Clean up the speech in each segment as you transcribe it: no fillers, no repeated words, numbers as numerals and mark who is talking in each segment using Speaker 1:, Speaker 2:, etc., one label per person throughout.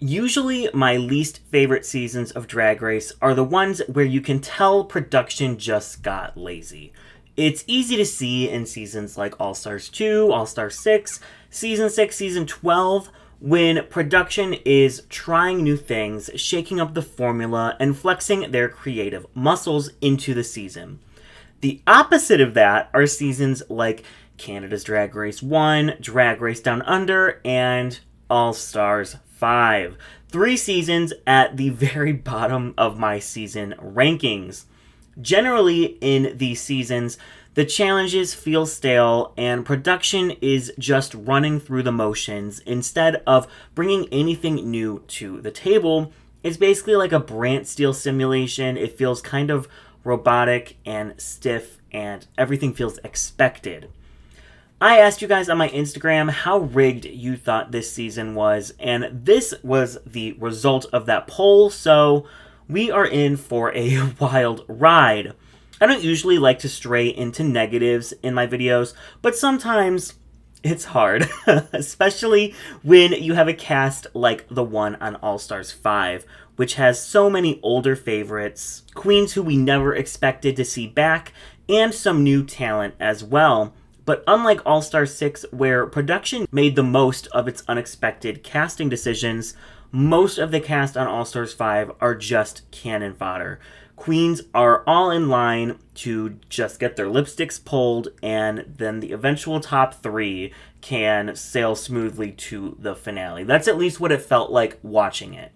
Speaker 1: Usually, my least favorite seasons of Drag Race are the ones where you can tell production just got lazy. It's easy to see in seasons like All Stars 2, All Stars 6, Season 6, Season 12, when production is trying new things, shaking up the formula, and flexing their creative muscles into the season. The opposite of that are seasons like Canada's Drag Race 1, Drag Race Down Under, and All Stars 5. 3 seasons at the very bottom of my season rankings. Generally, in these seasons, the challenges feel stale and production is just running through the motions instead of bringing anything new to the table. It's basically like a Brant Steel simulation. It feels kind of robotic and stiff, and everything feels expected. I asked you guys on my Instagram how rigged you thought this season was, and this was the result of that poll, so we are in for a wild ride. I don't usually like to stray into negatives in my videos, but sometimes it's hard, especially when you have a cast like the one on All Stars 5, which has so many older favorites, queens who we never expected to see back, and some new talent as well. But unlike All Star 6, where production made the most of its unexpected casting decisions, most of the cast on All Stars 5 are just cannon fodder. Queens are all in line to just get their lipsticks pulled, and then the eventual top 3 can sail smoothly to the finale. That's at least what it felt like watching it.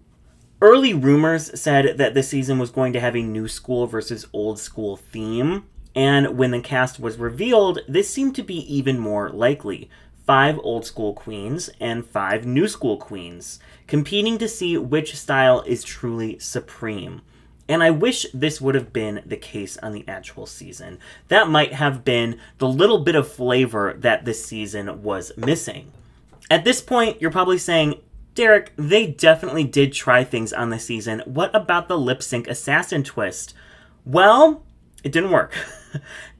Speaker 1: Early rumors said that this season was going to have a new school versus old school theme. And when the cast was revealed, this seemed to be even more likely. 5 old school queens and 5 new school queens, competing to see which style is truly supreme. And I wish this would have been the case on the actual season. That might have been the little bit of flavor that this season was missing. At this point, you're probably saying, Derek, they definitely did try things on this season. What about the lip sync assassin twist? Well, it didn't work.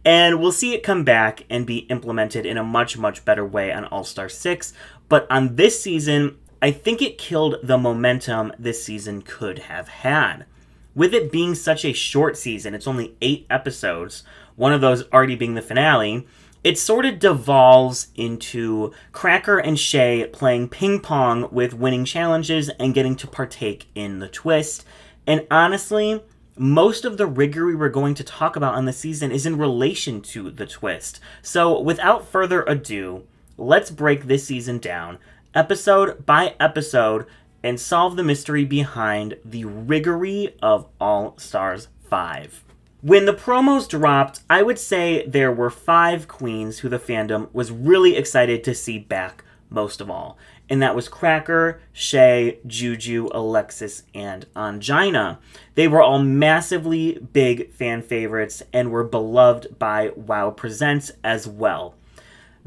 Speaker 1: And we'll see it come back and be implemented in a much, much better way on All Star 6. But on this season, I think it killed the momentum this season could have had. With it being such a short season, it's only 8 episodes, one of those already being the finale, it sort of devolves into Cracker and Shea playing ping pong with winning challenges and getting to partake in the twist. And honestly, most of the Riggory we're going to talk about on the season is in relation to the twist. So without further ado, let's break this season down, episode by episode, and solve the mystery behind the Riggory of All Stars 5. When the promos dropped, I would say there were 5 queens who the fandom was really excited to see back most of all. And that was Cracker, Shea, Juju, Alexis, and Ongina. They were all massively big fan favorites and were beloved by WoW Presents as well.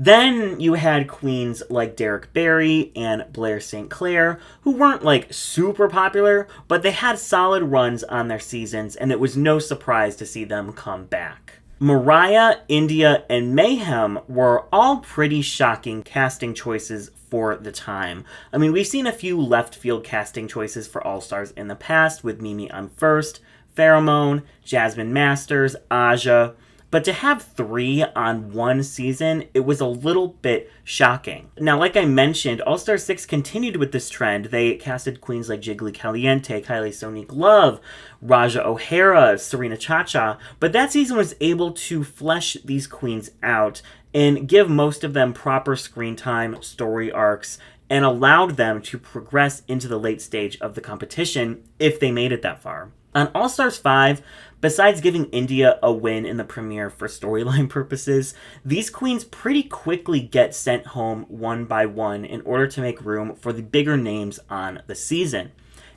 Speaker 1: Then you had queens like Derek Barry and Blair St. Clair, who weren't like super popular, but they had solid runs on their seasons, and it was no surprise to see them come back. Mariah, India, and Mayhem were all pretty shocking casting choices for the time. I mean, we've seen a few left field casting choices for All Stars in the past with Mimi on First, Pheromone, Jasmine Masters, Aja, but to have 3 on one season, it was a little bit shocking. Now, like I mentioned, All Star 6 continued with this trend. They casted queens like Jiggly Caliente, Kylie Sonique Love, Raja O'Hara, Serena Chacha, but that season was able to flesh these queens out and give most of them proper screen time, story arcs, and allowed them to progress into the late stage of the competition if they made it that far. On All Stars 5, besides giving India a win in the premiere for storyline purposes, these queens pretty quickly get sent home one by one in order to make room for the bigger names on the season.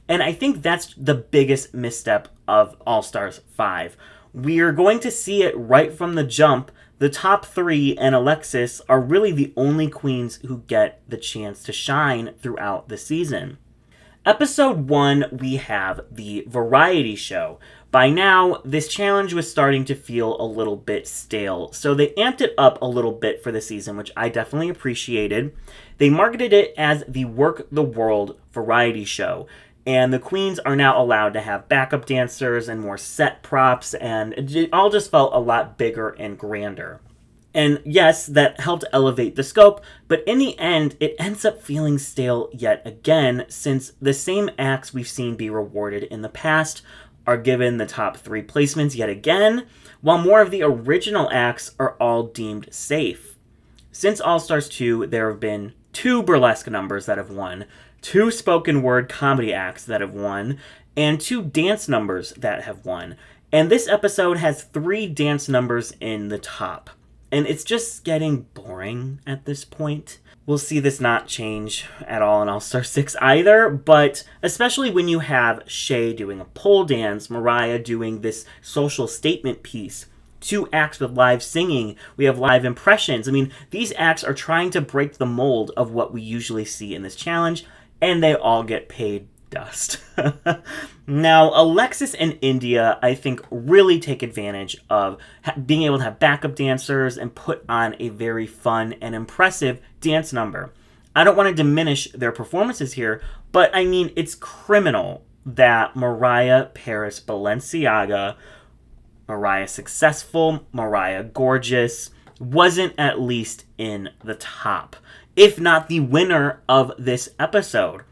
Speaker 1: And I think that's the biggest misstep of All Stars 5. We're going to see it right from the jump. The top 3 and Alexis are really the only queens who get the chance to shine throughout the season. Episode 1, we have the variety show. By now, this challenge was starting to feel a little bit stale, so they amped it up a little bit for the season, which I definitely appreciated. They marketed it as the Work the World variety show. And the queens are now allowed to have backup dancers and more set props, and it all just felt a lot bigger and grander. And yes, that helped elevate the scope, but in the end, it ends up feeling stale yet again, since the same acts we've seen be rewarded in the past are given the top 3 placements yet again, while more of the original acts are all deemed safe. Since All Stars 2, there have been 2 burlesque numbers that have won, 2 spoken word comedy acts that have won, and 2 dance numbers that have won. And this episode has 3 dance numbers in the top. And it's just getting boring at this point. We'll see this not change at all in All-Star 6 either, but especially when you have Shea doing a pole dance, Mariah doing this social statement piece, 2 acts with live singing, we have live impressions. I mean, these acts are trying to break the mold of what we usually see in this challenge, and they all get paid dust. Now, Alexis and India, I think, really take advantage of being able to have backup dancers and put on a very fun and impressive dance number. I don't want to diminish their performances here, but I mean, it's criminal that Mariah Paris Balenciaga, Mariah Successful, Mariah Gorgeous, wasn't at least in the top, if not the winner of this episode.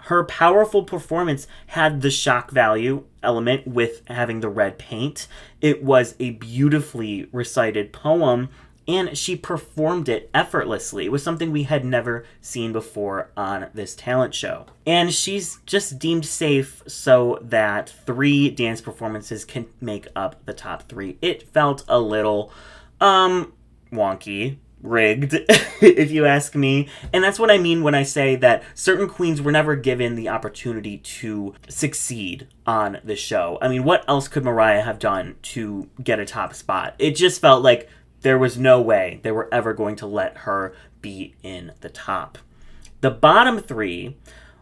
Speaker 1: Her powerful performance had the shock value element with having the red paint. It was a beautifully recited poem, and she performed it effortlessly. It was something we had never seen before on this talent show. And she's just deemed safe so that 3 dance performances can make up the top 3. It felt a little, wonky. Rigged, if you ask me. And that's what I mean when I say that certain queens were never given the opportunity to succeed on the show. I mean, what else could Mariah have done to get a top spot? It just felt like there was no way they were ever going to let her be in the top. The bottom 3,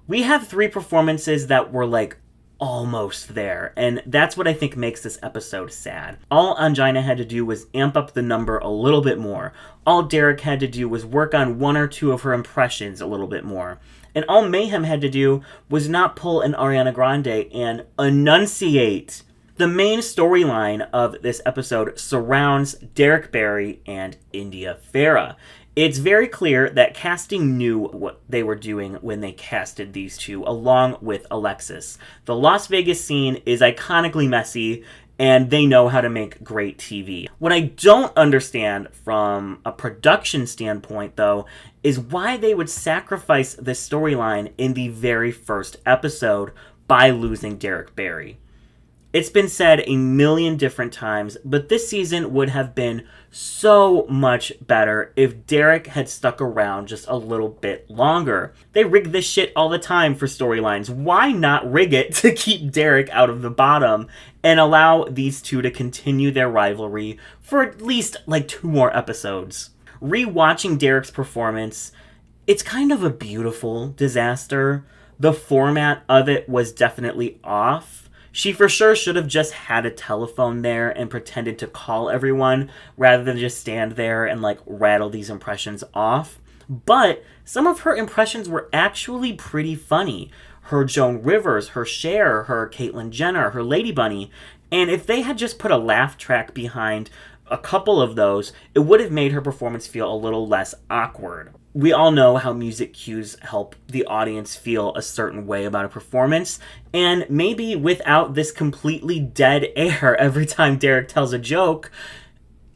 Speaker 1: we have 3 performances that were like almost there, and that's what I think makes this episode sad. All Angina had to do was amp up the number a little bit more. All Derek had to do was work on 1 or 2 of her impressions a little bit more. And all Mayhem had to do was not pull an Ariana Grande and enunciate. The main storyline of this episode surrounds Derek Barry and India Farah. It's very clear that casting knew what they were doing when they casted these 2, along with Alexis. The Las Vegas scene is iconically messy, and they know how to make great TV. What I don't understand from a production standpoint, though, is why they would sacrifice this storyline in the very first episode by losing Derek Barry. It's been said a million different times, but this season would have been so much better if Derek had stuck around just a little bit longer. They rig this shit all the time for storylines. Why not rig it to keep Derek out of the bottom and allow these 2 to continue their rivalry for at least like 2 more episodes? Rewatching Derek's performance, it's kind of a beautiful disaster. The format of it was definitely off. She for sure should have just had a telephone there and pretended to call everyone rather than just stand there and like rattle these impressions off. But some of her impressions were actually pretty funny. Her Joan Rivers, her Cher, her Caitlyn Jenner, her Lady Bunny. And if they had just put a laugh track behind a couple of those, it would have made her performance feel a little less awkward. We all know how music cues help the audience feel a certain way about a performance, and maybe without this completely dead air every time Derek tells a joke,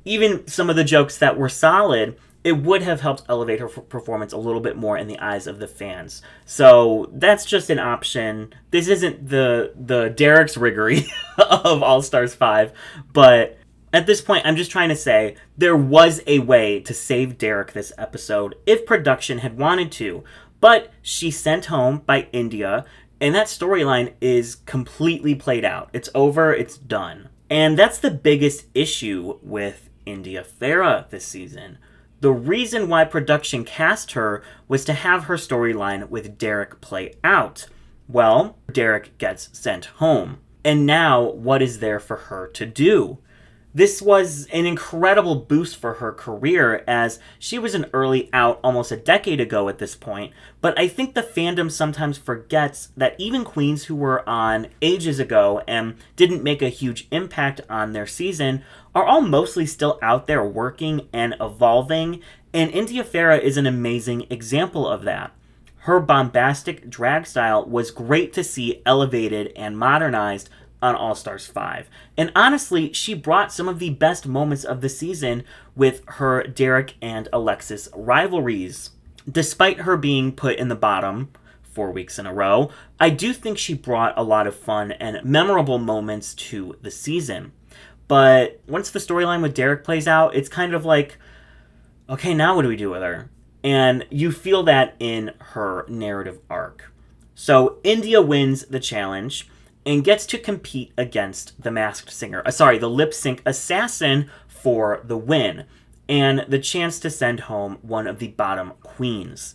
Speaker 1: even some of the jokes that were solid, it would have helped elevate her performance a little bit more in the eyes of the fans. So that's just an option. This isn't the Derek's Riggory of All Stars 5, but at this point, I'm just trying to say there was a way to save Derek this episode if production had wanted to, but she's sent home by India, and that storyline is completely played out. It's over, it's done. And that's the biggest issue with India Farah this season. The reason why production cast her was to have her storyline with Derek play out. Well, Derek gets sent home. And now, what is there for her to do? This was an incredible boost for her career, as she was an early out almost a decade ago at this point, but I think the fandom sometimes forgets that even queens who were on ages ago and didn't make a huge impact on their season are all mostly still out there working and evolving, and India Farah is an amazing example of that. Her bombastic drag style was great to see elevated and modernized on All Stars 5. And honestly, she brought some of the best moments of the season with her Derek and Alexis rivalries. Despite her being put in the bottom 4 weeks in a row, I do think she brought a lot of fun and memorable moments to the season. But once the storyline with Derek plays out, it's kind of like, okay, now what do we do with her? And you feel that in her narrative arc. So India wins the challenge and gets to compete against the Masked Singer, the lip sync assassin, for the win, and the chance to send home one of the bottom queens.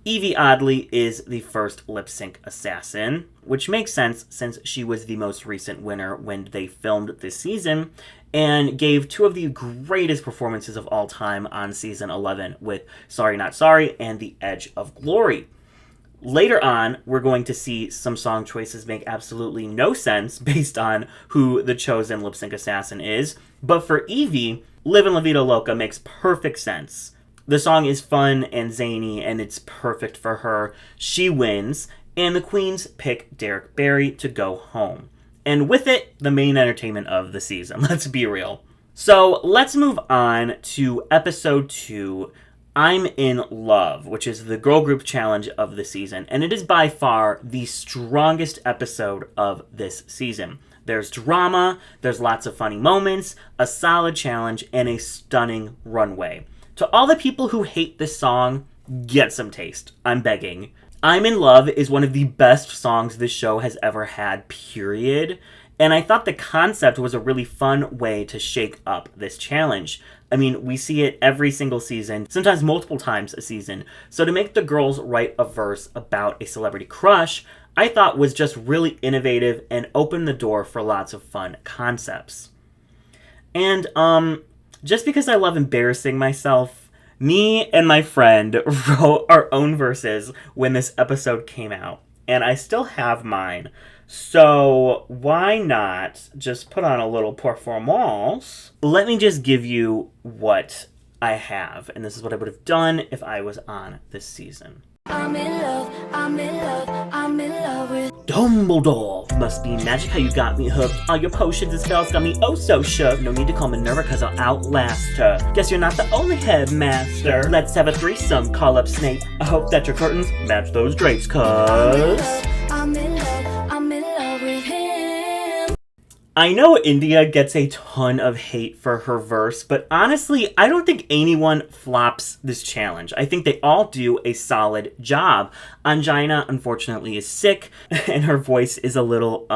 Speaker 1: Evie Oddly is the first lip sync assassin, which makes sense since she was the most recent winner when they filmed this season, and gave two of the greatest performances of all time on season 11 with Sorry Not Sorry and The Edge of Glory. Later on, we're going to see some song choices make absolutely no sense based on who the chosen lip sync assassin is, but for Evie, Livin' La Vida Loca makes perfect sense. The song is fun and zany, and it's perfect for her. She wins, and the queens pick Derek Barry to go home. And with it, the main entertainment of the season, let's be real. So let's move on to episode 2, I'm in Love, which is the girl group challenge of the season, and it is by far the strongest episode of this season. There's drama, there's lots of funny moments, a solid challenge, and a stunning runway. To all the people who hate this song, get some taste. I'm begging. I'm in Love is one of the best songs this show has ever had, period. And I thought the concept was a really fun way to shake up this challenge. I mean, we see it every single season, sometimes multiple times a season. So to make the girls write a verse about a celebrity crush, I thought was just really innovative and opened the door for lots of fun concepts. And just because I love embarrassing myself, me and my friend wrote our own verses when this episode came out, and I still have mine. So why not just put on a little performance? Let me just give you what I have, and this is what I would have done if I was on this season. I'm in love, I'm in love, I'm in love with Dumbledore. Must be magic how you got me hooked. All your potions and spells got me oh so shook. No need to call Minerva cause I'll outlast her. Guess you're not the only headmaster. Let's have a threesome, call up Snape. I hope that your curtains match those drapes cause I'm in love with him. I know India gets a ton of hate for her verse, but honestly, I don't think anyone flops this challenge. I think they all do a solid job. Angina, unfortunately, is sick, and her voice is a little,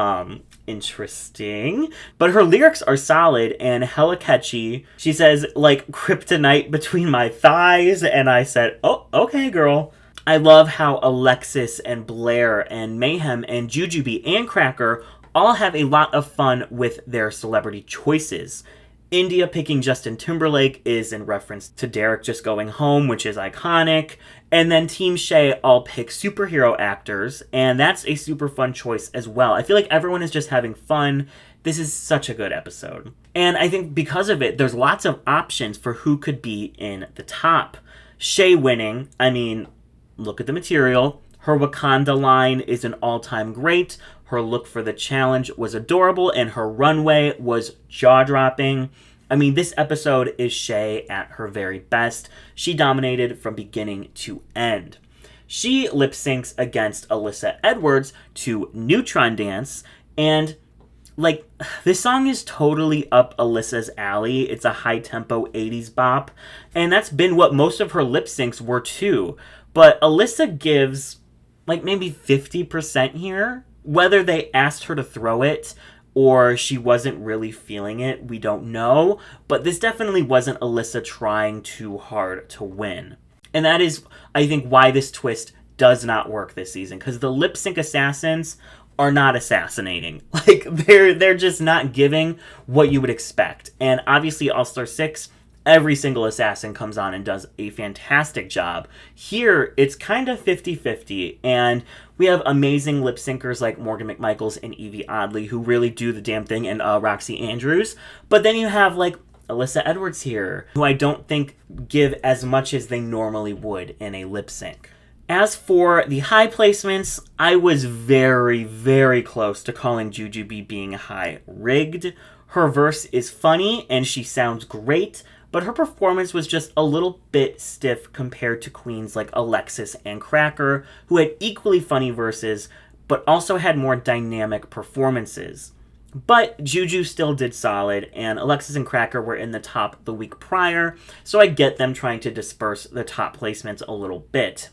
Speaker 1: interesting. But her lyrics are solid and hella catchy. She says, like, kryptonite between my thighs, and I said, oh, okay, girl. I love how Alexis and Blair and Mayhem and Jujubee and Cracker all have a lot of fun with their celebrity choices. India picking Justin Timberlake is in reference to Derek just going home, which is iconic. And then Team Shea all pick superhero actors, and that's a super fun choice as well. I feel like everyone is just having fun. This is such a good episode. And I think because of it, there's lots of options for who could be in the top. Shea winning, I mean, look at the material. Her Wakanda line is an all-time great. Her look for the challenge was adorable, and her runway was jaw-dropping. I mean, this episode is Shea at her very best. She dominated from beginning to end. She lip-syncs against Alyssa Edwards to Neutron Dance, and, like, this song is totally up Alyssa's alley. It's a high-tempo 80s bop, and that's been what most of her lip-syncs were too. But Alyssa gives, like, maybe 50% here. Whether they asked her to throw it or she wasn't really feeling it, we don't know. But this definitely wasn't Alyssa trying too hard to win. And that is, I think, why this twist does not work this season. Because the lip sync assassins are not assassinating. Like, they're just not giving what you would expect. And obviously, All-Star 6, every single assassin comes on and does a fantastic job. Here, it's kind of 50-50, and we have amazing lip syncers like Morgan McMichaels and Evie Oddly who really do the damn thing, and Roxy Andrews. But then you have, like, Alyssa Edwards here, who I don't think give as much as they normally would in a lip sync. As for the high placements, I was very, very close to calling Jujubee being high rigged. Her verse is funny and she sounds great, but her performance was just a little bit stiff compared to queens like Alexis and Cracker, who had equally funny verses, but also had more dynamic performances. But Juju still did solid, and Alexis and Cracker were in the top the week prior, so I get them trying to disperse the top placements a little bit.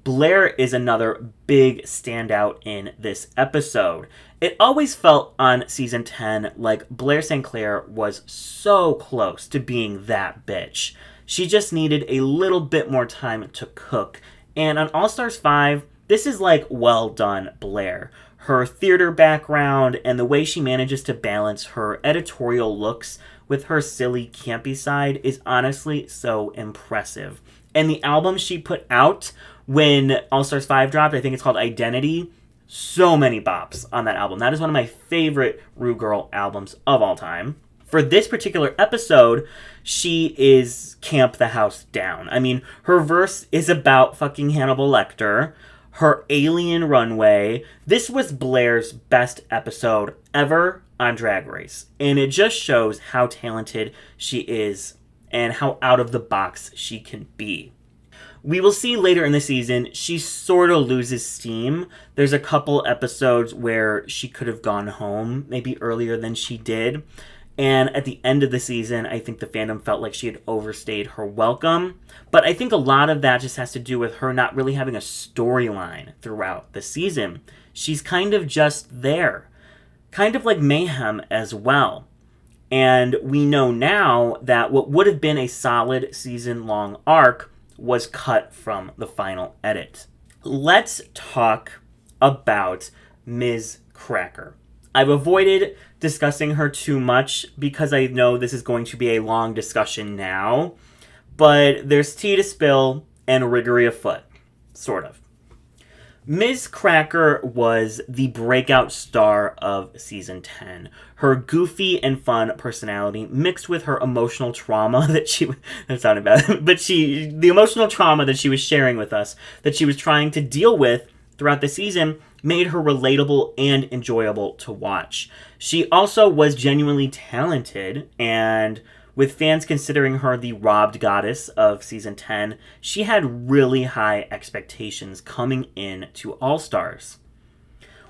Speaker 1: Blair is another big standout in this episode. It always felt on season 10 like Blair St. Clair was so close to being that bitch. She just needed a little bit more time to cook. And on All Stars 5, this is like well done Blair. Her theater background and the way she manages to balance her editorial looks with her silly campy side is honestly so impressive. And the album she put out when All Stars 5 dropped, I think it's called Identity, so many bops on that album. That is one of my favorite Ru Girl albums of all time. For this particular episode, she is camp the house down. I mean, her verse is about fucking Hannibal Lecter, her alien runway. This was Blair's best episode ever on Drag Race. And it just shows how talented she is and how out of the box she can be. We will see later in the season, she sort of loses steam. There's a couple episodes where she could have gone home, maybe earlier than she did. And at the end of the season, I think the fandom felt like she had overstayed her welcome. But I think a lot of that just has to do with her not really having a storyline throughout the season. She's kind of just there. Kind of like Mayhem as well. And we know now that what would have been a solid season-long arc was cut from the final edit. Let's talk about Miz Cracker. I've avoided discussing her too much because I know this is going to be a long discussion now, but there's tea to spill and Riggory afoot, sort of. Miz Cracker was the breakout star of season 10. Her goofy and fun personality mixed with her emotional trauma that sounded bad, but the emotional trauma that she was sharing with us, that she was trying to deal with throughout the season, made her relatable and enjoyable to watch. She also was genuinely talented, and with fans considering her the robbed goddess of season 10, she had really high expectations coming in to All Stars.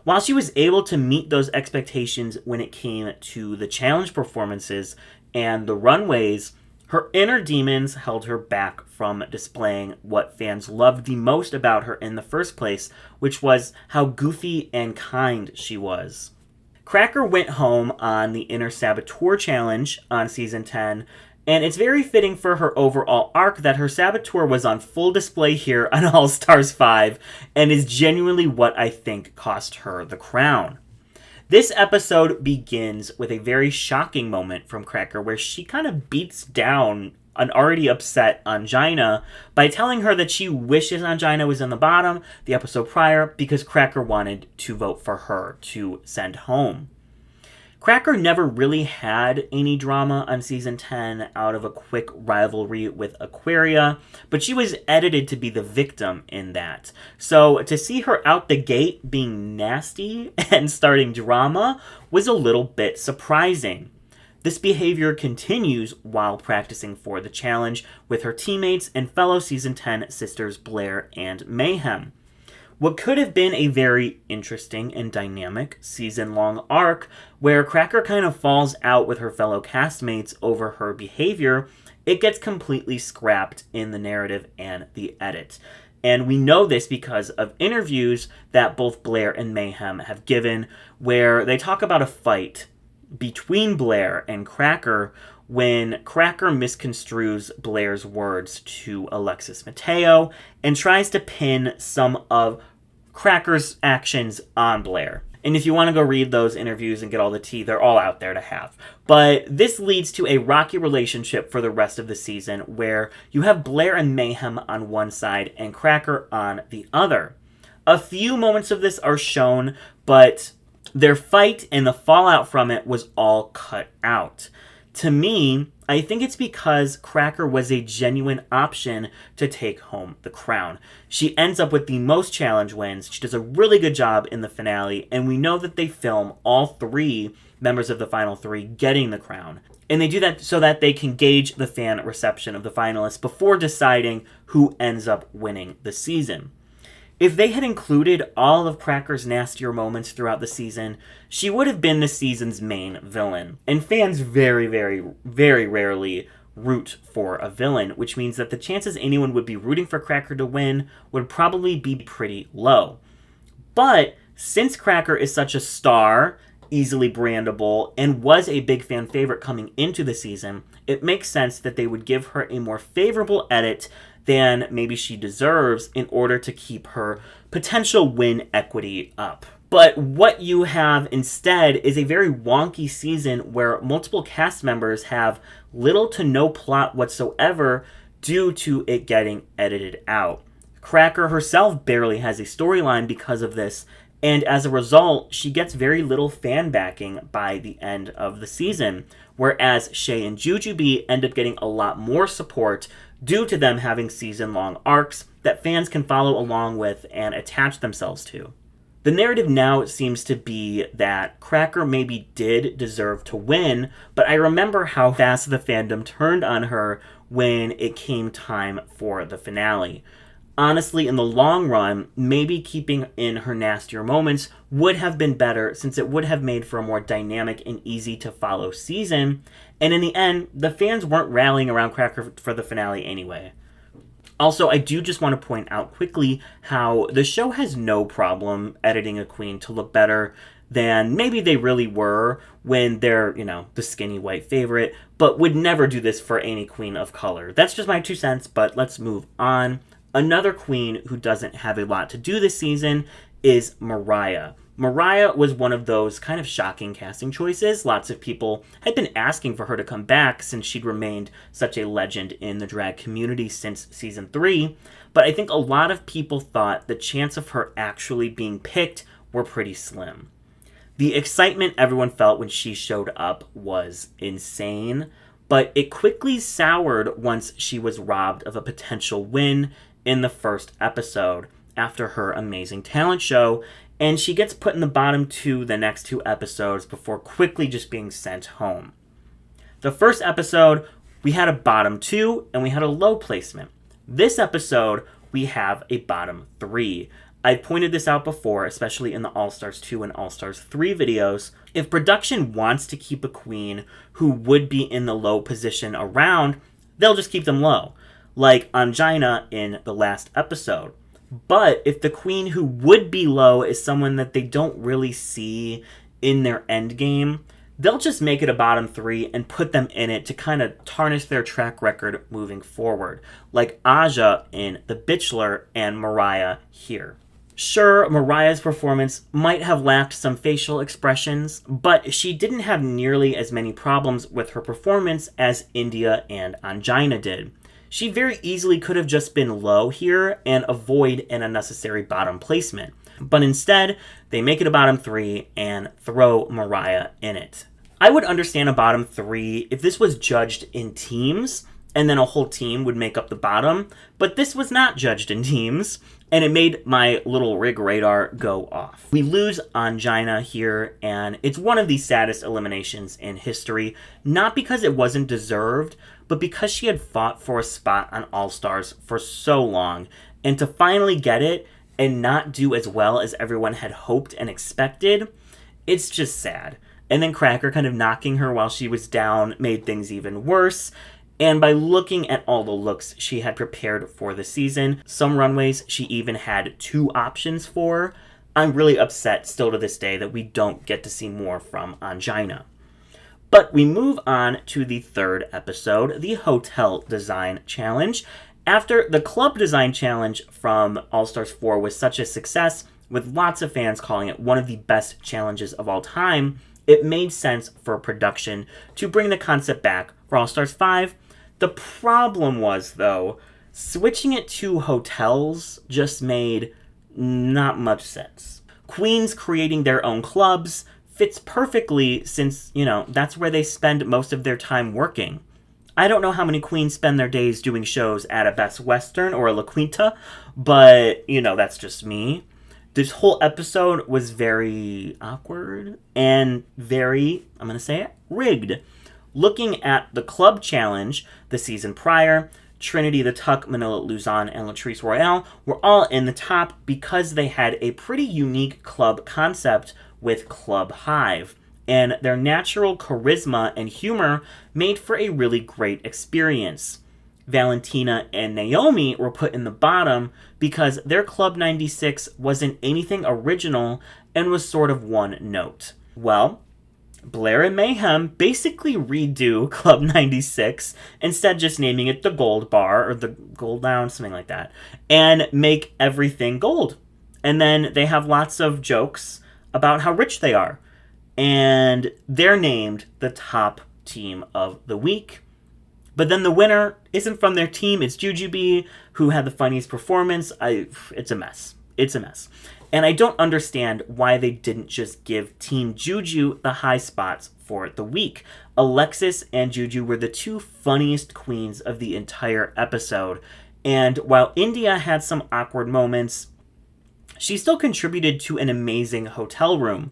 Speaker 1: While she was able to meet those expectations when it came to the challenge performances and the runways, her inner demons held her back from displaying what fans loved the most about her in the first place, which was how goofy and kind she was. Cracker went home on the Inner Saboteur Challenge on Season 10, and it's very fitting for her overall arc that her saboteur was on full display here on All Stars 5, and is genuinely what I think cost her the crown. This episode begins with a very shocking moment from Cracker where she kind of beats down an already upset Angina by telling her that she wishes Angina was in the bottom the episode prior because Cracker wanted to vote for her to send home. Cracker never really had any drama on season 10 out of a quick rivalry with Aquaria, but she was edited to be the victim in that. So to see her out the gate being nasty and starting drama was a little bit surprising. This behavior continues while practicing for the challenge with her teammates and fellow Season 10 sisters Blair and Mayhem. What could have been a very interesting and dynamic season-long arc where Cracker kind of falls out with her fellow castmates over her behavior, it gets completely scrapped in the narrative and the edit. And we know this because of interviews that both Blair and Mayhem have given where they talk about a fight between Blair and Cracker when Cracker misconstrues Blair's words to Alexis Mateo and tries to pin some of Cracker's actions on Blair. And if you want to go read those interviews and get all the tea, they're all out there to have. But this leads to a rocky relationship for the rest of the season where you have Blair and Mayhem on one side and Cracker on the other. A few moments of this are shown, but their fight and the fallout from it was all cut out. To me, I think it's because Cracker was a genuine option to take home the crown. She ends up with the most challenge wins. She does a really good job in the finale, and we know that they film all 3 members of the final 3 getting the crown. And they do that so that they can gauge the fan reception of the finalists before deciding who ends up winning the season. If they had included all of Cracker's nastier moments throughout the season, she would have been the season's main villain. And fans very, very, very rarely root for a villain, which means that the chances anyone would be rooting for Cracker to win would probably be pretty low. But since Cracker is such a star, easily brandable, and was a big fan favorite coming into the season, it makes sense that they would give her a more favorable edit than maybe she deserves in order to keep her potential win equity up. But what you have instead is a very wonky season where multiple cast members have little to no plot whatsoever due to it getting edited out. Cracker herself barely has a storyline because of this, and as a result, she gets very little fan backing by the end of the season, whereas Shea and Jujubee end up getting a lot more support due to them having season-long arcs that fans can follow along with and attach themselves to. The narrative now seems to be that Cracker maybe did deserve to win, but I remember how fast the fandom turned on her when it came time for the finale. Honestly, in the long run, maybe keeping in her nastier moments would have been better since it would have made for a more dynamic and easy to follow season, and in the end, the fans weren't rallying around Cracker for the finale anyway. Also, I do just want to point out quickly how the show has no problem editing a queen to look better than maybe they really were when they're, the skinny white favorite, but would never do this for any queen of color. That's just my 2 cents, but let's move on. Another queen who doesn't have a lot to do this season is Mariah. Mariah was one of those kind of shocking casting choices. Lots of people had been asking for her to come back since she'd remained such a legend in the drag community since season 3, but I think a lot of people thought the chance of her actually being picked were pretty slim. The excitement everyone felt when she showed up was insane, but it quickly soured once she was robbed of a potential win in the first episode after her amazing talent show, and she gets put in the bottom 2 the next 2 episodes before quickly just being sent home. The first episode, we had a bottom 2 and we had a low placement. This episode, we have a bottom 3. I've pointed this out before, especially in the All-Stars 2 and All-Stars 3 videos. If production wants to keep a queen who would be in the low position around, they'll just keep them low, like Angina in the last episode. But if the queen who would be low is someone that they don't really see in their endgame, they'll just make it a bottom 3 and put them in it to kind of tarnish their track record moving forward, like Aja in The Bachelor and Mariah here. Sure, Mariah's performance might have lacked some facial expressions, but she didn't have nearly as many problems with her performance as India and Angina did. She very easily could have just been low here and avoid an unnecessary bottom placement. But instead, they make it a bottom 3 and throw Mariah in it. I would understand a bottom 3 if this was judged in teams, and then a whole team would make up the bottom, but this was not judged in teams, and it made my little rig radar go off. We lose Angina here, and it's one of the saddest eliminations in history, not because it wasn't deserved, but because she had fought for a spot on All-Stars for so long, and to finally get it and not do as well as everyone had hoped and expected, it's just sad. And then Cracker kind of knocking her while she was down made things even worse, and by looking at all the looks she had prepared for the season, some runways she even had 2 options for, I'm really upset still to this day that we don't get to see more from Angina. But we move on to the 3rd episode, the Hotel Design Challenge. After the Club Design Challenge from All-Stars 4 was such a success, with lots of fans calling it one of the best challenges of all time, it made sense for production to bring the concept back for All Stars 5. The problem was, though, switching it to hotels just made not much sense. Queens creating their own clubs fits perfectly since, that's where they spend most of their time working. I don't know how many queens spend their days doing shows at a Best Western or a La Quinta, but, that's just me. This whole episode was very awkward and very, I'm going to say it, rigged. Looking at the club challenge the season prior, Trinity the Tuck, Manila Luzon, and Latrice Royale were all in the top because they had a pretty unique club concept with Club Hive, and their natural charisma and humor made for a really great experience. Valentina and Naomi were put in the bottom because their Club 96 wasn't anything original and was sort of one note. Well, Blair and Mayhem basically redo Club 96, instead just naming it the Gold Bar or the Gold Lounge, something like that, and make everything gold. And then they have lots of jokes about how rich they are. And they're named the top team of the week. But then the winner isn't from their team, it's Jujubee, who had the funniest performance. It's a mess. It's a mess. And I don't understand why they didn't just give Team Juju the high spots for the week. Alexis and Juju were the two funniest queens of the entire episode. And while India had some awkward moments, she still contributed to an amazing hotel room.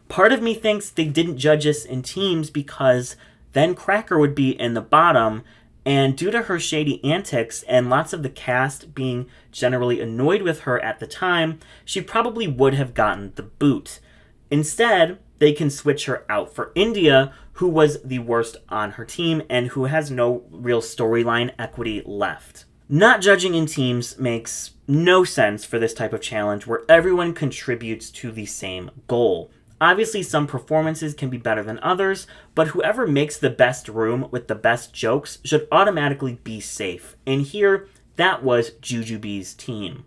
Speaker 1: Part of me thinks they didn't judge us in teams because then Cracker would be in the bottom, and due to her shady antics and lots of the cast being generally annoyed with her at the time, she probably would have gotten the boot. Instead, they can switch her out for India, who was the worst on her team and who has no real storyline equity left. Not judging in teams makes no sense for this type of challenge where everyone contributes to the same goal. Obviously, some performances can be better than others, but whoever makes the best room with the best jokes should automatically be safe. And here, that was Jujubee's team.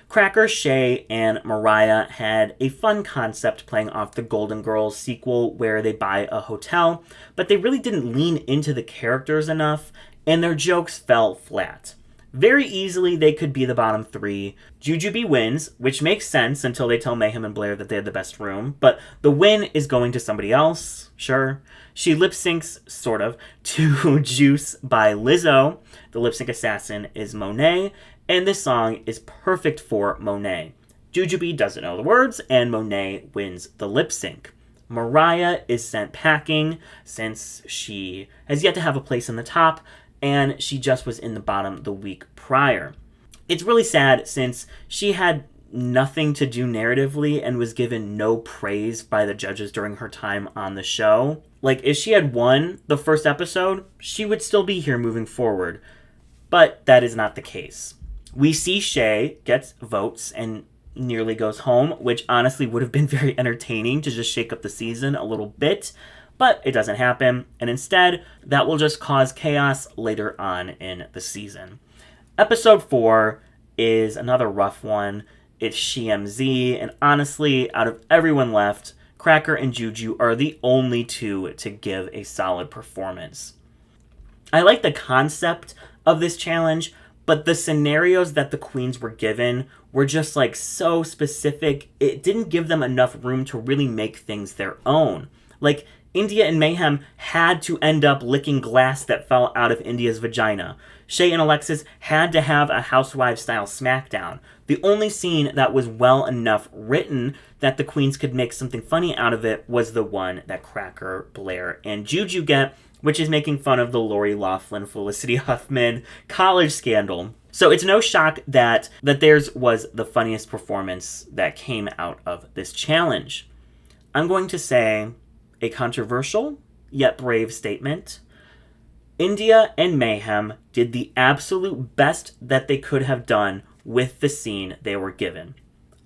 Speaker 1: Cracker, Shea, and Mariah had a fun concept playing off the Golden Girls sequel where they buy a hotel, but they really didn't lean into the characters enough, and their jokes fell flat. Very easily, they could be the bottom three. Jujubee wins, which makes sense until they tell Mayhem and Blair that they had the best room, but the win is going to somebody else, sure. She lip-syncs, sort of, to Juice by Lizzo. The lip-sync assassin is Monet, and this song is perfect for Monet. Jujubee doesn't know the words, and Monet wins the lip-sync. Mariah is sent packing since she has yet to have a place in the top, and she just was in the bottom the week prior. It's really sad since she had nothing to do narratively and was given no praise by the judges during her time on the show. Like, if she had won the first episode, she would still be here moving forward. But that is not the case. We see Shea gets votes and nearly goes home, which honestly would have been very entertaining to just shake up the season a little bit. But it doesn't happen, and instead, that will just cause chaos later on in the season. Episode 4 is another rough one. It's SheMZ, and honestly, out of everyone left, Cracker and Juju are the only two to give a solid performance. I like the concept of this challenge, but the scenarios that the queens were given were just so specific, it didn't give them enough room to really make things their own. Like, India and Mayhem had to end up licking glass that fell out of India's vagina. Shea and Alexis had to have a housewife-style smackdown. The only scene that was well enough written that the queens could make something funny out of it was the one that Cracker, Blair, and Juju get, which is making fun of the Lori Loughlin, Felicity Huffman college scandal. So it's no shock that theirs was the funniest performance that came out of this challenge. I'm going to say a controversial, yet brave statement. India and Mayhem did the absolute best that they could have done with the scene they were given.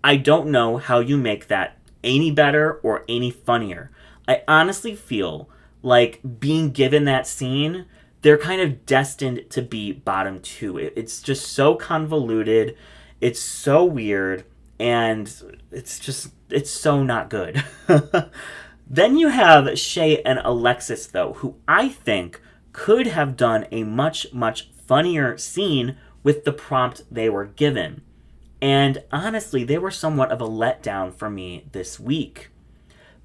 Speaker 1: I don't know how you make that any better or any funnier. I honestly feel like being given that scene, they're kind of destined to be bottom two. It's just so convoluted. It's so weird. and it's so not good. Then you have Shea and Alexis, though, who I think could have done a much, much funnier scene with the prompt they were given. And honestly, they were somewhat of a letdown for me this week.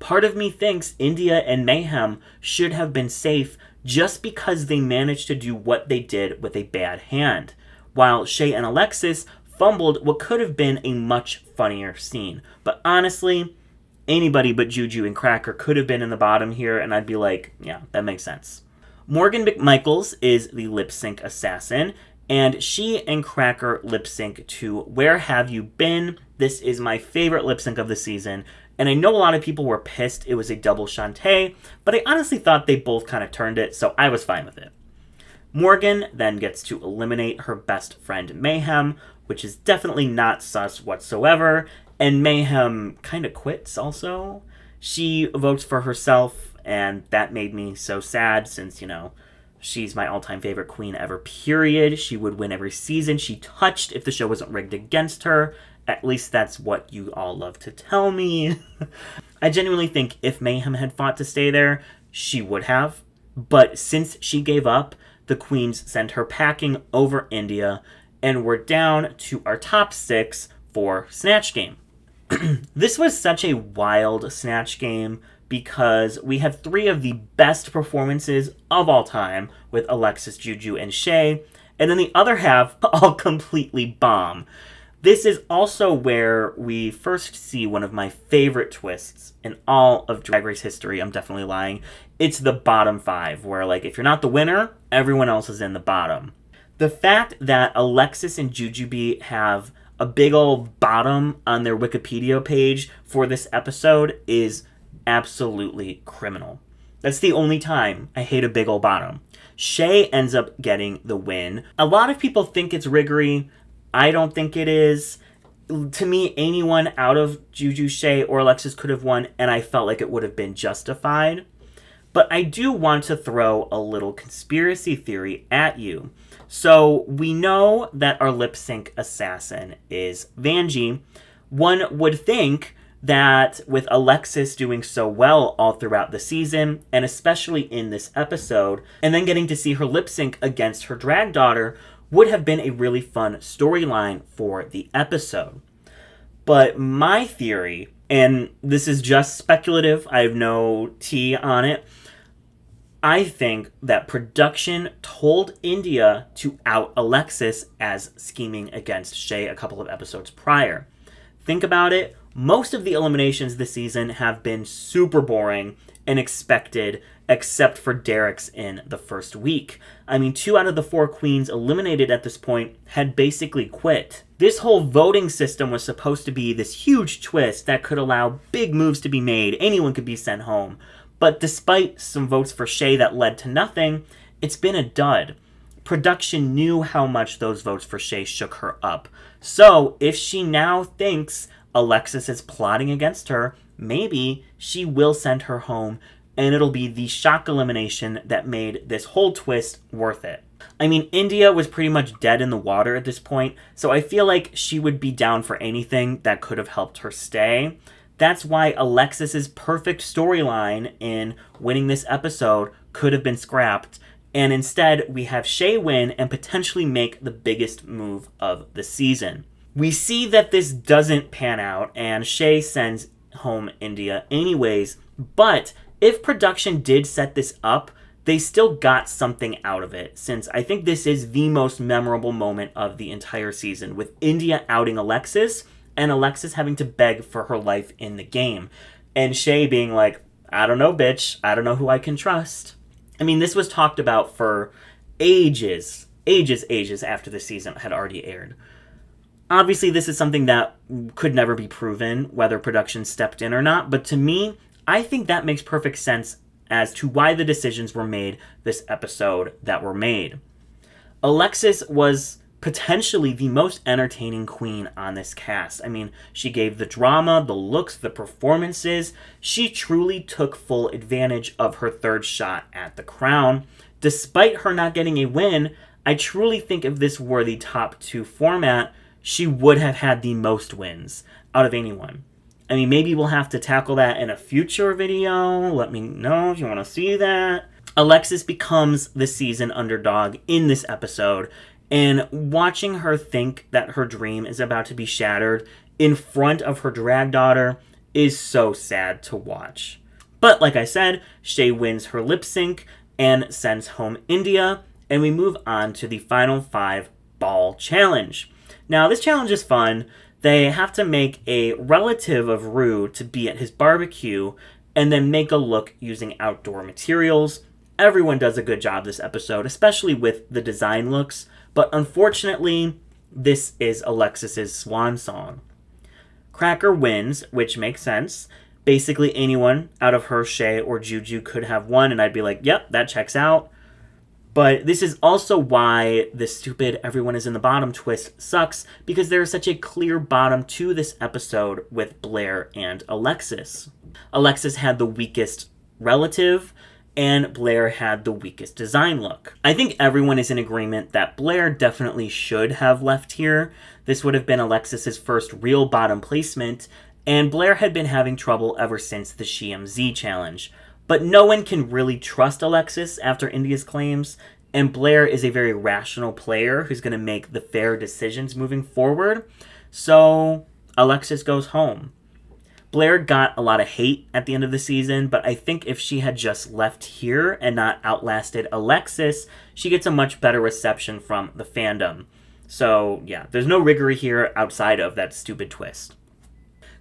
Speaker 1: Part of me thinks India and Mayhem should have been safe just because they managed to do what they did with a bad hand, while Shea and Alexis fumbled what could have been a much funnier scene. But honestly, anybody but Juju and Cracker could have been in the bottom here, and I'd be like, yeah, that makes sense. Morgan McMichaels is the lip sync assassin, and she and Cracker lip sync to Where Have You Been? This is my favorite lip sync of the season, and I know a lot of people were pissed it was a double Shantae, but I honestly thought they both kind of turned it, so I was fine with it. Morgan then gets to eliminate her best friend Mayhem, which is definitely not sus whatsoever, and Mayhem kind of quits also. She votes for herself, and that made me so sad since, she's my all-time favorite queen ever, period. She would win every season she touched if the show wasn't rigged against her. At least that's what you all love to tell me. I genuinely think if Mayhem had fought to stay there, she would have. But since she gave up, the queens sent her packing over India, and we're down to our top 6 for Snatch Game. This was such a wild Snatch Game because we had 3 of the best performances of all time with Alexis, Juju, and Shea, and then the other half all completely bomb. This is also where we first see one of my favorite twists in all of Drag Race history. I'm definitely lying. It's the bottom 5, where if you're not the winner, everyone else is in the bottom. The fact that Alexis and Jujubee have a big old bottom on their Wikipedia page for this episode is absolutely criminal. That's the only time I hate a big old bottom. Shea ends up getting the win. A lot of people think it's Riggory. I don't think it is. To me, anyone out of Juju, Shea, or Alexis could have won, and I felt like it would have been justified. But I do want to throw a little conspiracy theory at you. So we know that our lip sync assassin is Vanjie. One would think that with Alexis doing so well all throughout the season, and especially in this episode, and then getting to see her lip sync against her drag daughter, would have been a really fun storyline for the episode. But my theory, and this is just speculative, I have no tea on it, I think that production told India to out Alexis as scheming against Shea a couple of episodes prior. Think about it. Most of the eliminations this season have been super boring and expected, except for Derek's in the first week. I mean, 2 out of the 4 queens eliminated at this point had basically quit. This whole voting system was supposed to be this huge twist that could allow big moves to be made. Anyone could be sent home. But despite some votes for Shea that led to nothing, it's been a dud. Production knew how much those votes for Shea shook her up. So if she now thinks Alexis is plotting against her, maybe she will send her home, and it'll be the shock elimination that made this whole twist worth it. I mean, India was pretty much dead in the water at this point, so I feel like she would be down for anything that could have helped her stay. That's why Alexis's perfect storyline in winning this episode could have been scrapped, and instead we have Shea win and potentially make the biggest move of the season. We see that this doesn't pan out, and Shea sends home India anyways, but if production did set this up, they still got something out of it, since I think this is the most memorable moment of the entire season, with India outing Alexis, and Alexis having to beg for her life in the game. And Shea being like, I don't know, bitch. I don't know who I can trust. I mean, this was talked about for ages after the season had already aired. Obviously, this is something that could never be proven, whether production stepped in or not. But to me, I think that makes perfect sense as to why the decisions were made this episode that were made. Alexis was potentially the most entertaining queen on this cast. I mean, she gave the drama, the looks, the performances. She truly took full advantage of her third shot at the crown. Despite her not getting a win, I truly think if this were the top 2 format, she would have had the most wins. out of anyone. I mean, maybe we'll have to tackle that in a future video. Let me know if you want to see that. Alexis becomes the season underdog in this episode, and watching her think that her dream is about to be shattered in front of her drag daughter is so sad to watch. But like I said, Shea wins her lip sync and sends home India, and we move on to the final 5 ball challenge. Now, this challenge is fun. They have to make a relative of Ru to be at his barbecue and then make a look using outdoor materials. Everyone does a good job this episode, especially with the design looks, but unfortunately, this is Alexis's swan song. Cracker wins, which makes sense. Basically, anyone out of her, Shea, or Juju could have won, and I'd be like, yep, that checks out. But this is also why the stupid everyone is in the bottom twist sucks, because there is such a clear bottom to this episode with Blair and Alexis. Alexis had the weakest relative, and Blair had the weakest design look. I think everyone is in agreement that Blair definitely should have left here. This would have been Alexis's first real bottom placement, and Blair had been having trouble ever since the SheaMZ challenge. But no one can really trust Alexis after India's claims, and Blair is a very rational player who's going to make the fair decisions moving forward. So Alexis goes home. Blair got a lot of hate at the end of the season, but I think if she had just left here and not outlasted Alexis, she gets a much better reception from the fandom. So yeah, there's no Riggory here outside of that stupid twist.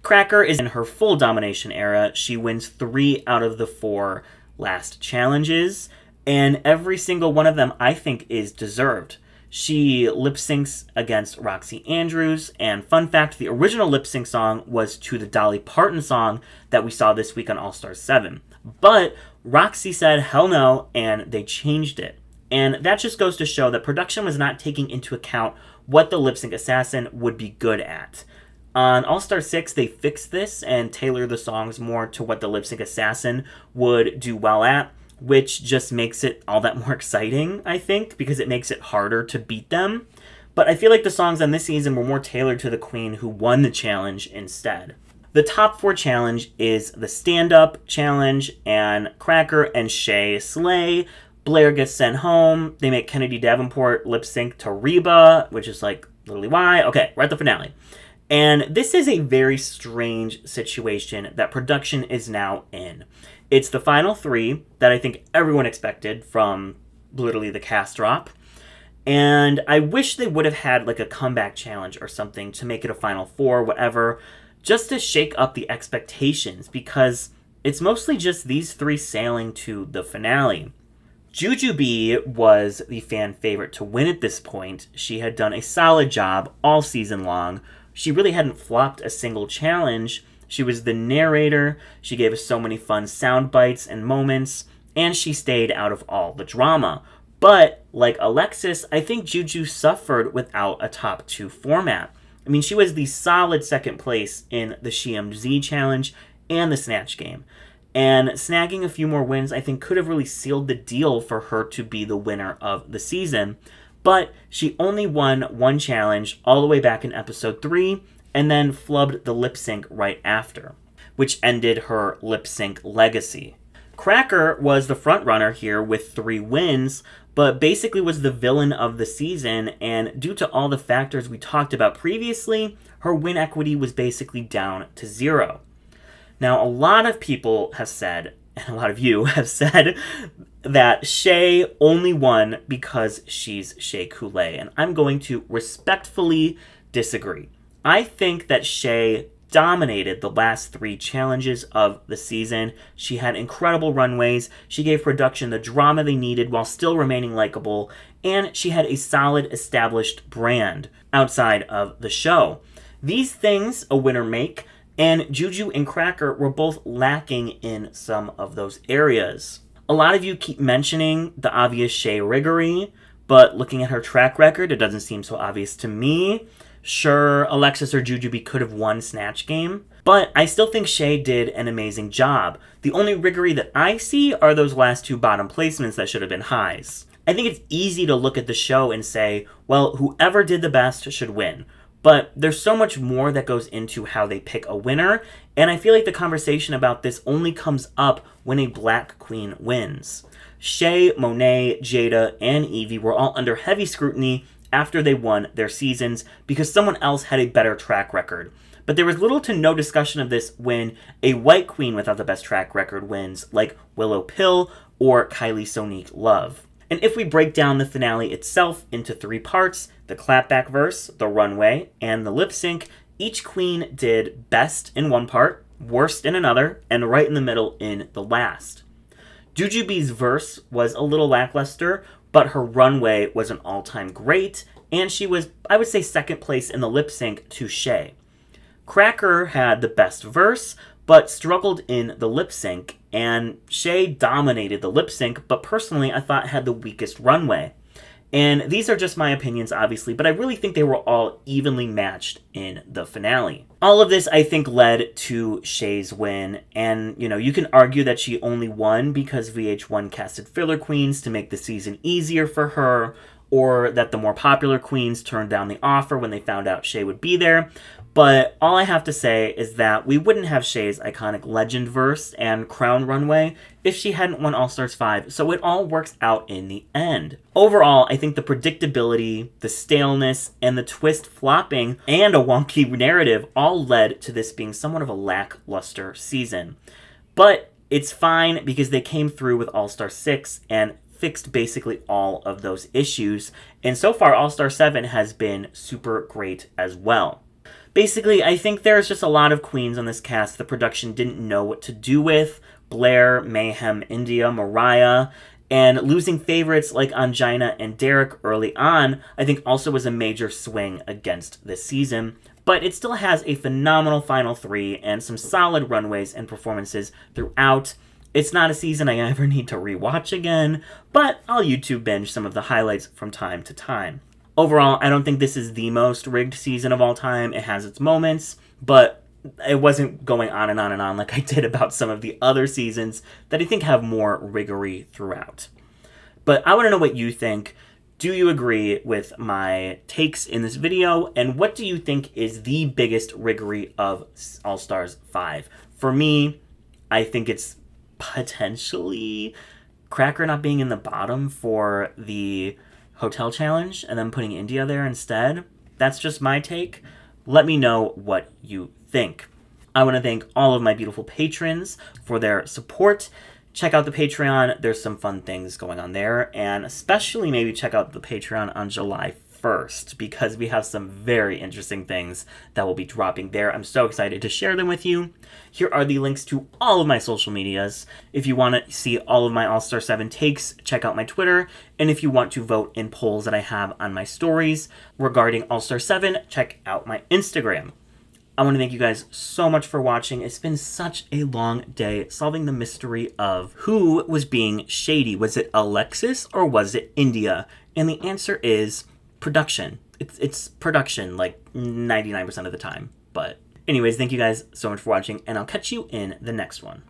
Speaker 1: Cracker is in her full domination era. She wins 3 out of the 4 last challenges, and every single one of them I think is deserved. She lip syncs against Roxy Andrews, and fun fact, the original lip sync song was to the Dolly Parton song that we saw this week on All Stars 7. But Roxy said hell no, and they changed it. And that just goes to show that production was not taking into account what the lip sync assassin would be good at. On All-Star 6, they fixed this and tailored the songs more to what the lip sync assassin would do well at, which just makes it all that more exciting, I think, because it makes it harder to beat them. But I feel like the songs on this season were more tailored to the queen who won the challenge instead. The top 4 challenge is the stand-up challenge, and Cracker and Shea slay. Blair gets sent home. They make Kennedy Davenport lip sync to Reba, which is like, literally why? Okay, we're at the finale. And this is a very strange situation that production is now in. It's the final 3 that I think everyone expected from literally the cast drop. And I wish they would have had like a comeback challenge or something to make it a final 4, whatever, just to shake up the expectations, because it's mostly just these 3 sailing to the finale. Jujubee was the fan favorite to win at this point. She had done a solid job all season long. She really hadn't flopped a single challenge. She was the narrator, she gave us so many fun sound bites and moments, and she stayed out of all the drama. But, like Alexis, I think Juju suffered without a top 2 format. I mean, she was the solid second place in the SheaMZ challenge and the Snatch game. And snagging a few more wins, I think, could have really sealed the deal for her to be the winner of the season. But she only won 1 challenge all the way back in episode 3, and then flubbed the lip sync right after, which ended her lip sync legacy. Cracker was the front runner here with 3 wins, but basically was the villain of the season, and due to all the factors we talked about previously, her win equity was basically down to 0. Now, a lot of people have said, and a lot of you have said, that Shea only won because she's Shea Coulee, and I'm going to respectfully disagree. I think that Shea dominated the last 3 challenges of the season. She had incredible runways, she gave production the drama they needed while still remaining likable, and she had a solid established brand outside of the show. These things a winner make, and Juju and Cracker were both lacking in some of those areas. A lot of you keep mentioning the obvious Shea Riggory, but looking at her track record, it doesn't seem so obvious to me. Sure, Alexis or Jujubee could have won Snatch Game, but I still think Shea did an amazing job. The only Riggory that I see are those last 2 bottom placements that should have been highs. I think it's easy to look at the show and say, well, whoever did the best should win. But there's so much more that goes into how they pick a winner, and I feel like the conversation about this only comes up when a black queen wins. Shea, Monet, Jada, and Evie were all under heavy scrutiny after they won their seasons because someone else had a better track record. But there was little to no discussion of this when a white queen without the best track record wins, like Willow Pill or Kylie Sonique Love. And if we break down the finale itself into 3 parts, the clapback verse, the runway, and the lip sync, each queen did best in one part, worst in another, and right in the middle in the last. Jujubee's verse was a little lackluster, but her runway was an all-time great, and she was, I would say, second place in the lip sync to Shea. Cracker had the best verse, but struggled in the lip sync, and Shea dominated the lip sync, but personally I thought had the weakest runway. And these are just my opinions, obviously, but I really think they were all evenly matched in the finale. All of this, I think, led to Shea's win, and, you can argue that she only won because VH1 casted filler queens to make the season easier for her, or that the more popular queens turned down the offer when they found out Shea would be there. But all I have to say is that we wouldn't have Shea's iconic legend verse and crown runway if she hadn't won All-Stars 5, so it all works out in the end. Overall, I think the predictability, the staleness, and the twist flopping, and a wonky narrative all led to this being somewhat of a lackluster season. But it's fine because they came through with All-Star 6 and fixed basically all of those issues, and so far All-Star 7 has been super great as well. Basically, I think there's just a lot of queens on this cast the production didn't know what to do with. Blair, Mayhem, India, Mariah, and losing favorites like Angina and Derek early on, I think also was a major swing against this season. But it still has a phenomenal final 3 and some solid runways and performances throughout. It's not a season I ever need to rewatch again, but I'll YouTube binge some of the highlights from time to time. Overall, I don't think this is the most rigged season of all time. It has its moments, but it wasn't going on and on and on like I did about some of the other seasons that I think have more riggory throughout. But I want to know what you think. Do you agree with my takes in this video? And what do you think is the biggest riggory of All-Stars 5? For me, I think it's potentially Cracker not being in the bottom for the Hotel Challenge and then putting India there instead. That's just my take. Let me know what you think. I want to thank all of my beautiful patrons for their support. Check out the Patreon. There's some fun things going on there, and especially maybe check out the Patreon on July 1st because we have some very interesting things that will be dropping there. I'm so excited to share them with you. Here are the links to all of my social medias. If you want to see all of my All-Star 7 takes, check out my Twitter. And if you want to vote in polls that I have on my stories regarding All-Star 7, check out my Instagram. I want to thank you guys so much for watching. It's been such a long day solving the mystery of who was being shady. Was it Alexis or was it India? And the answer is production. It's production like 99% of the time. But anyways, thank you guys so much for watching, and I'll catch you in the next one.